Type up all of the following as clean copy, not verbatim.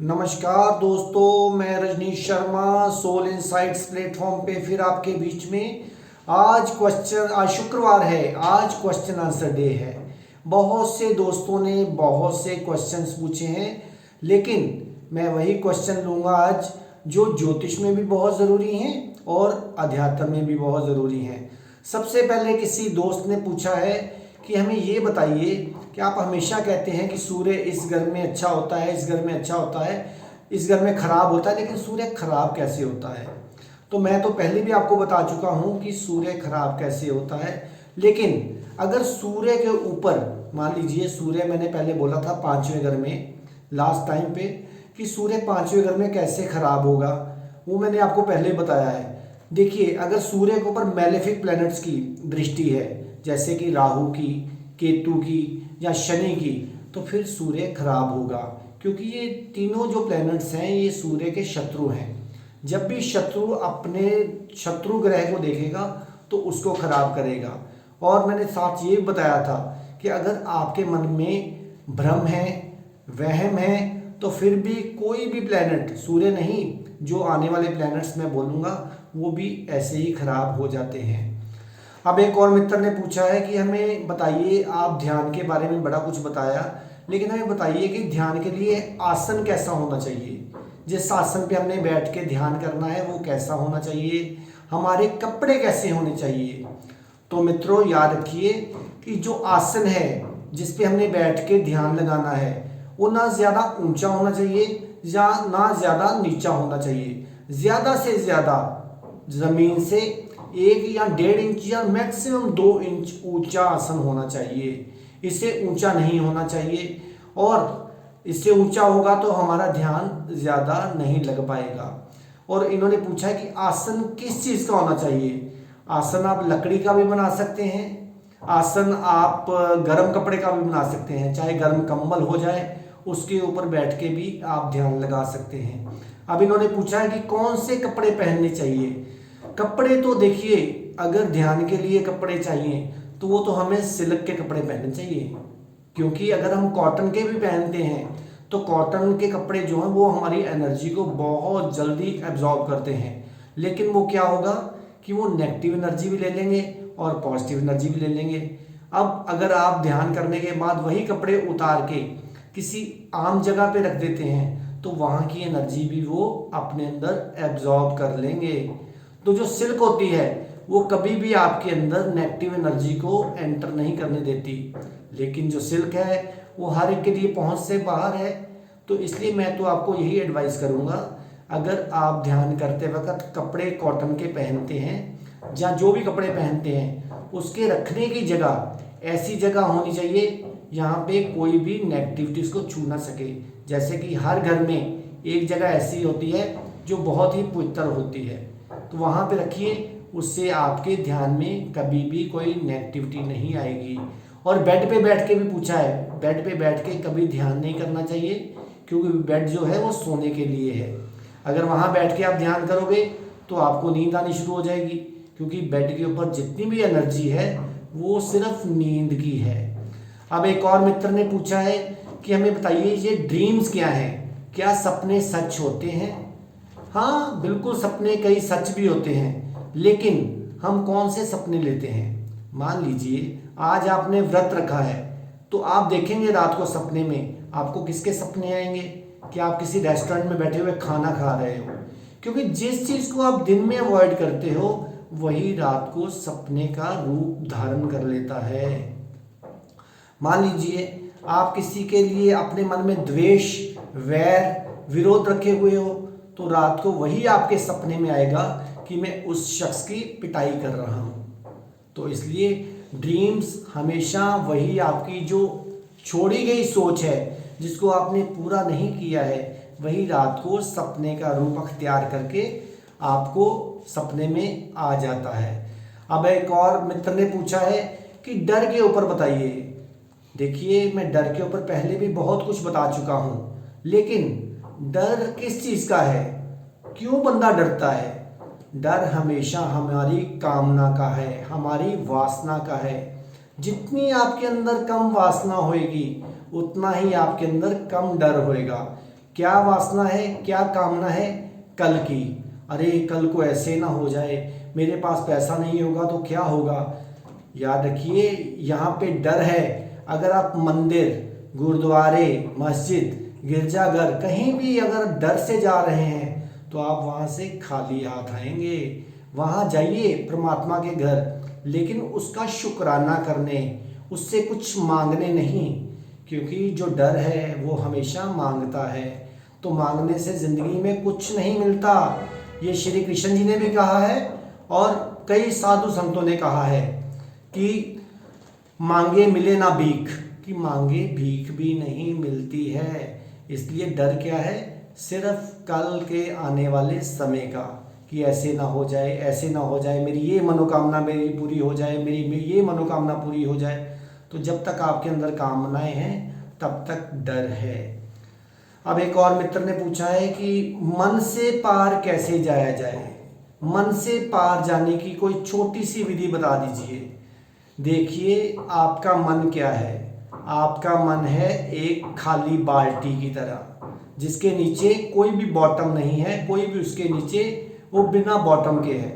नमस्कार दोस्तों, मैं Rajneesh Sharma Soul Insights platform पे फिर आपके बीच में। आज शुक्रवार है, आज क्वेश्चन आंसर डे है। बहुत से दोस्तों ने बहुत से क्वेश्चंस पूछे हैं, लेकिन मैं वही क्वेश्चन लूँगा आज जो ज्योतिष में भी बहुत ज़रूरी हैं और अध्यात्म में भी बहुत ज़रूरी हैं। सबसे पहले किसी दोस्त ने पूछा है कि हमें ये बताइए कि आप हमेशा कहते हैं कि सूर्य इस घर में अच्छा होता है, इस घर में अच्छा होता है, इस घर में खराब होता है, लेकिन सूर्य खराब कैसे होता है। तो मैं तो पहले भी आपको बता चुका हूँ कि सूर्य खराब कैसे होता है। लेकिन अगर सूर्य के ऊपर मान लीजिए, सूर्य मैंने पहले बोला था पांचवें घर में लास्ट टाइम पे कि सूर्य पांचवें घर में कैसे खराब होगा, वो मैंने आपको पहले बताया है। देखिए, अगर सूर्य के ऊपर मैलेफिक प्लैनेट्स की दृष्टि है, जैसे कि राहु की, केतु की या शनि की, तो फिर सूर्य खराब होगा, क्योंकि ये तीनों जो प्लैनेट्स हैं ये सूर्य के शत्रु हैं। जब भी शत्रु अपने शत्रु ग्रह को देखेगा तो उसको खराब करेगा। और मैंने साथ ये बताया था कि अगर आपके मन में भ्रम है, वहम है, तो फिर भी कोई भी प्लैनेट, सूर्य नहीं, जो आने वाले प्लैनेट्स मैं बोलूँगा वो भी ऐसे ही खराब हो जाते हैं। अब एक और मित्र ने पूछा है कि हमें बताइए, आप ध्यान के बारे में बड़ा कुछ बताया, लेकिन हमें बताइए कि ध्यान के लिए आसन कैसा होना चाहिए, जिस आसन पे हमने बैठ के ध्यान करना है वो कैसा होना चाहिए, हमारे कपड़े कैसे होने चाहिए। तो मित्रों याद रखिए कि जो आसन है जिस पे हमने बैठ के ध्यान लगाना है वो ना ज़्यादा ऊंचा होना चाहिए या ना ज़्यादा नीचा होना चाहिए। ज़्यादा से ज़्यादा ज़मीन से 1 या 1.5 इंच या मैक्सिमम 2 इंच ऊंचा आसन होना चाहिए। इससे ऊंचा नहीं होना चाहिए, और इससे ऊंचा होगा तो हमारा ध्यान ज़्यादा नहीं लग पाएगा। और इन्होंने पूछा है कि आसन किस चीज़ का होना चाहिए। आसन आप लकड़ी का भी बना सकते हैं, आसन आप गर्म कपड़े का भी बना सकते हैं, चाहे गर्म कंबल हो जाए उसके ऊपर बैठ के भी आप ध्यान लगा सकते हैं। अब इन्होंने पूछा है कि कौन से कपड़े पहनने चाहिए। कपड़े तो देखिए, अगर ध्यान के लिए कपड़े चाहिए तो वो तो हमें सिल्क के कपड़े पहनने चाहिए, क्योंकि अगर हम कॉटन के भी पहनते हैं तो कॉटन के कपड़े जो हैं वो हमारी एनर्जी को बहुत जल्दी एब्जॉर्ब करते हैं। लेकिन वो क्या होगा कि वो नेगेटिव एनर्जी भी ले लेंगे और पॉजिटिव एनर्जी भी ले लेंगे। अब अगर आप ध्यान करने के बाद वही कपड़े उतार के किसी आम जगह पे रख देते हैं तो वहाँ की एनर्जी भी वो अपने अंदर एब्जॉर्ब कर लेंगे। तो जो सिल्क होती है वो कभी भी आपके अंदर नेगेटिव एनर्जी को एंटर नहीं करने देती, लेकिन जो सिल्क है वो हर एक के लिए पहुंच से बाहर है। तो इसलिए मैं तो आपको यही एडवाइस करूंगा, अगर आप ध्यान करते वक्त कपड़े कॉटन के पहनते हैं या जो भी कपड़े पहनते हैं, उसके रखने की जगह ऐसी जगह होनी चाहिए यहाँ पे कोई भी नेगेटिविटी उसको छू ना सके। जैसे कि हर घर में एक जगह ऐसी होती है जो बहुत ही पवित्र होती है, तो वहाँ पे रखिए, उससे आपके ध्यान में कभी भी कोई नेगेटिविटी नहीं आएगी। और बेड पे बैठ के भी पूछा है, बेड पे बैठ के कभी ध्यान नहीं करना चाहिए, क्योंकि बेड जो है वो सोने के लिए है। अगर वहाँ बैठ के आप ध्यान करोगे तो आपको नींद आनी शुरू हो जाएगी, क्योंकि बेड के ऊपर जितनी भी एनर्जी है वो सिर्फ नींद की है। अब एक और मित्र ने पूछा है कि हमें बताइए ये ड्रीम्स क्या है, क्या सपने सच होते हैं। हाँ बिल्कुल, सपने कई सच भी होते हैं, लेकिन हम कौन से सपने लेते हैं। मान लीजिए आज आपने व्रत रखा है, तो आप देखेंगे रात को सपने में आपको किसके सपने आएंगे कि आप किसी रेस्टोरेंट में बैठे हुए खाना खा रहे हो, क्योंकि जिस चीज़ को आप दिन में अवॉइड करते हो वही रात को सपने का रूप धारण कर लेता है। मान लीजिए आप किसी के लिए अपने मन में द्वेष, वैर, विरोध रखे हुए हो, तो रात को वही आपके सपने में आएगा कि मैं उस शख्स की पिटाई कर रहा हूँ। तो इसलिए ड्रीम्स हमेशा वही आपकी जो छोड़ी गई सोच है, जिसको आपने पूरा नहीं किया है, वही रात को सपने का रूप अख्तियार करके आपको सपने में आ जाता है। अब एक और मित्र ने पूछा है कि डर के ऊपर बताइए। देखिए, मैं डर के ऊपर पहले भी बहुत कुछ बता चुका हूँ, लेकिन डर किस चीज़ का है, क्यों बंदा डरता है। डर हमेशा हमारी कामना का है, हमारी वासना का है। जितनी आपके अंदर कम वासना होएगी उतना ही आपके अंदर कम डर होएगा, क्या वासना है, क्या कामना है कल की। अरे कल को ऐसे ना हो जाए, मेरे पास पैसा नहीं होगा तो क्या होगा। याद रखिए यहाँ पे डर है। अगर आप मंदिर, गुरुद्वारे, मस्जिद, गिरजाघर कहीं भी अगर डर से जा रहे हैं तो आप वहाँ से खाली हाथ आएंगे। वहाँ जाइए परमात्मा के घर, लेकिन उसका शुक्राना करने, उससे कुछ मांगने नहीं, क्योंकि जो डर है वो हमेशा मांगता है। तो मांगने से ज़िंदगी में कुछ नहीं मिलता। ये श्री कृष्ण जी ने भी कहा है और कई साधु संतों ने कहा है कि मांगे मिले ना भीख, कि मांगे भीख भी नहीं मिलती है। इसलिए डर क्या है, सिर्फ कल के आने वाले समय का, कि ऐसे ना हो जाए, ऐसे ना हो जाए, मेरी ये मनोकामना मेरी पूरी हो जाए, मेरी ये मनोकामना पूरी हो जाए। तो जब तक आपके अंदर कामनाएं हैं तब तक डर है। अब एक और मित्र ने पूछा है कि मन से पार कैसे जाया जाए। मन से पार जाने की कोई छोटी सी विधि बता दीजिए। देखिए आपका मन क्या है, आपका मन है एक खाली बाल्टी की तरह, जिसके नीचे कोई भी बॉटम नहीं है, कोई भी उसके नीचे, वो बिना बॉटम के है,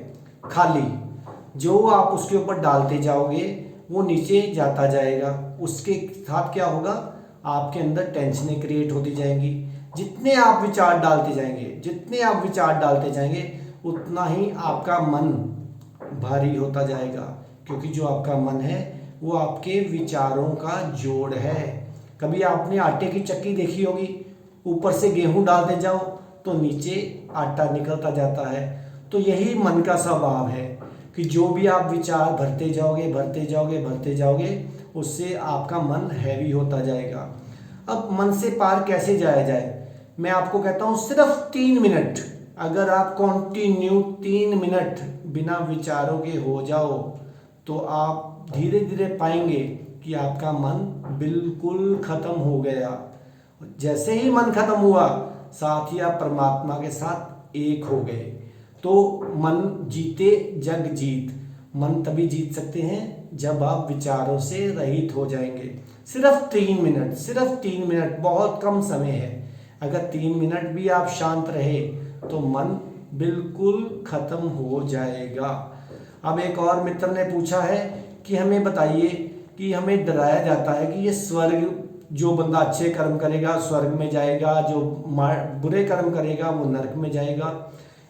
खाली। जो आप उसके ऊपर डालते जाओगे वो नीचे जाता जाएगा। उसके साथ क्या होगा, आपके अंदर टेंशनें क्रिएट होती जाएंगी। जितने आप विचार डालते जाएंगे, जितने आप विचार डालते जाएंगे, उतना ही आपका मन भारी होता जाएगा, क्योंकि जो आपका मन है वो आपके विचारों का जोड़ है। कभी आपने आटे की चक्की देखी होगी, ऊपर से गेहूं डालते जाओ तो नीचे आटा निकलता जाता है। तो यही मन का स्वभाव है कि जो भी आप विचार भरते जाओगे, भरते जाओगे, भरते जाओगे, उससे आपका मन हैवी होता जाएगा। अब मन से पार कैसे जाया जाए, मैं आपको कहता हूँ सिर्फ 3 मिनट। अगर आप कंटिन्यू 3 मिनट बिना विचारों के हो जाओ तो आप धीरे धीरे पाएंगे कि आपका मन बिल्कुल खत्म हो गया। जैसे ही मन खत्म हुआ, साथ ही आप परमात्मा के साथ एक हो गए। तो मन जीते जग जीत। मन तभी जीत सकते हैं जब आप विचारों से रहित हो जाएंगे। सिर्फ 3 मिनट, सिर्फ 3 मिनट, बहुत कम समय है। अगर 3 मिनट भी आप शांत रहे तो मन बिल्कुल खत्म हो जाएगा। अब एक और मित्र ने पूछा है कि हमें बताइए कि हमें डराया जाता है कि ये स्वर्ग, जो बंदा अच्छे कर्म करेगा स्वर्ग में जाएगा, जो बुरे कर्म करेगा वो नरक में जाएगा।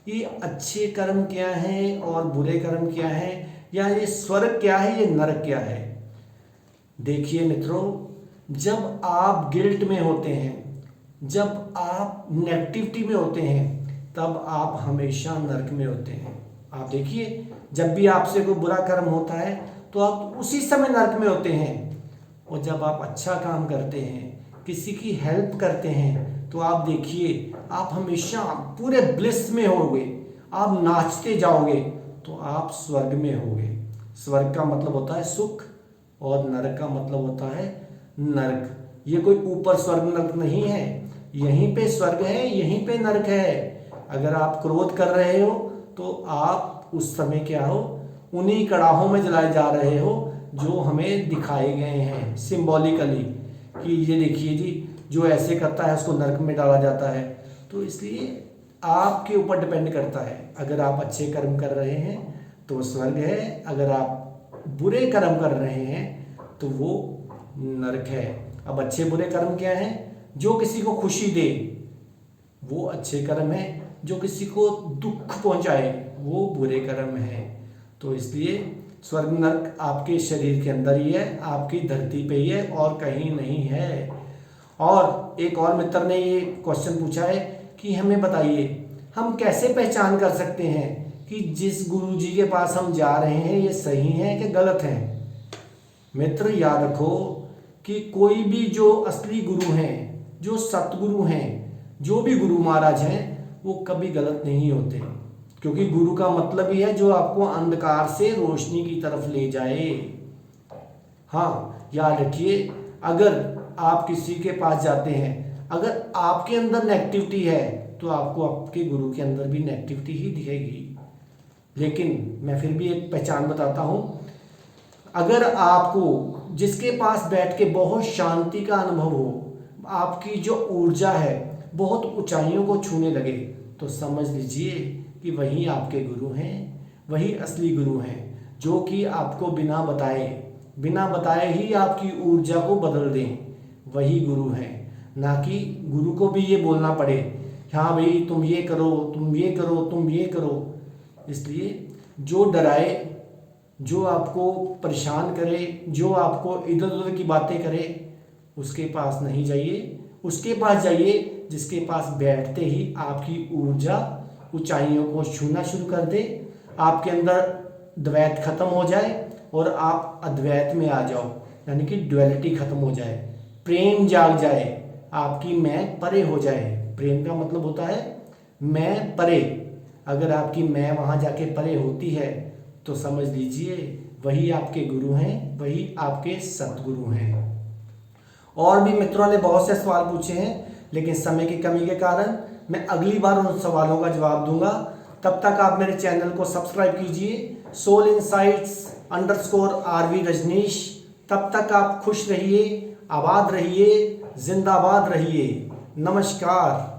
ये अच्छे कर्म क्या हैं और बुरे कर्म क्या हैं, या ये स्वर्ग क्या है, ये नरक क्या है। देखिए मित्रों, जब आप गिल्ट में होते हैं, जब आप नेगेटिविटी में होते हैं, तब आप हमेशा नरक में होते हैं। आप देखिए, जब भी आपसे कोई बुरा कर्म होता है तो आप उसी समय नरक में होते हैं। और जब आप अच्छा काम करते हैं, किसी की हेल्प करते हैं, तो आप देखिए आप हमेशा पूरे ब्लिस में होगे, आप नाचते जाओगे, तो आप स्वर्ग में होगे। स्वर्ग का मतलब होता है सुख और नरक का मतलब होता है नरक। ये कोई ऊपर स्वर्ग नरक नहीं है, यहीं पे स्वर्ग है, यहीं पे नरक है। अगर आप क्रोध कर रहे हो तो आप उस समय क्या हो, उन्हीं कड़ाहों में जलाए जा रहे हो जो हमें दिखाए गए हैं सिंबॉलिकली, कि ये देखिए जी जो ऐसे करता है उसको नरक में डाला जाता है। तो इसलिए आपके ऊपर डिपेंड करता है। अगर आप अच्छे कर्म कर रहे हैं तो स्वर्ग है, अगर आप बुरे कर्म कर रहे हैं तो वो नरक है। अब अच्छे बुरे कर्म क्या हैं, जो किसी को खुशी दे वो अच्छे कर्म है, जो किसी को दुख पहुंचाए वो बुरे कर्म है। तो इसलिए स्वर्ग नरक आपके शरीर के अंदर ही है, आपकी धरती पे ही है और कहीं नहीं है। और एक और मित्र ने ये क्वेश्चन पूछा है कि हमें बताइए हम कैसे पहचान कर सकते हैं कि जिस गुरु जी के पास हम जा रहे हैं ये सही है कि गलत है। मित्र याद रखो कि कोई भी जो असली गुरु हैं, जो सतगुरु हैं, जो भी गुरु महाराज हैं, वो कभी गलत नहीं होते, क्योंकि गुरु का मतलब ही है जो आपको अंधकार से रोशनी की तरफ ले जाए। हाँ याद रखिए, अगर आप किसी के पास जाते हैं, अगर आपके अंदर नेगेटिविटी है तो आपको आपके गुरु के अंदर भी नेगेटिविटी ही दिखेगी। लेकिन मैं फिर भी एक पहचान बताता हूँ। अगर आपको जिसके पास बैठ के बहुत शांति का अनुभव हो, आपकी जो ऊर्जा है बहुत ऊंचाइयों को छूने लगे, तो समझ लीजिए कि वही आपके गुरु हैं, वही असली गुरु हैं, जो कि आपको बिना बताए ही आपकी ऊर्जा को बदल दें। वही गुरु हैं, ना कि गुरु को भी ये बोलना पड़े, हाँ भाई तुम ये करो, तुम ये करो, तुम ये करो। इसलिए जो डराए, जो आपको परेशान करे, जो आपको इधर उधर की बातें करे, उसके पास नहीं जाइए। उसके पास जाइए जिसके पास बैठते ही आपकी ऊर्जा ऊंचाइयों को छूना शुरू कर दे, आपके अंदर द्वैत खत्म हो जाए और आप अद्वैत में आ जाओ, यानी कि ड्युअलिटी खत्म हो जाए, प्रेम जाग जाए, आपकी मैं परे हो जाए। प्रेम का मतलब होता है मैं परे। अगर आपकी मैं वहाँ जाके परे होती है तो समझ लीजिए वही आपके गुरु हैं, वही आपके सतगुरु हैं। और भी मित्रों ने बहुत से सवाल पूछे हैं, लेकिन समय की कमी के कारण मैं अगली बार उन सवालों का जवाब दूंगा। तब तक आप मेरे चैनल को सब्सक्राइब कीजिए, सोल इनसाइट्स _RV रजनीश। तब तक आप खुश रहिए, आबाद रहिए, जिंदाबाद रहिए। नमस्कार।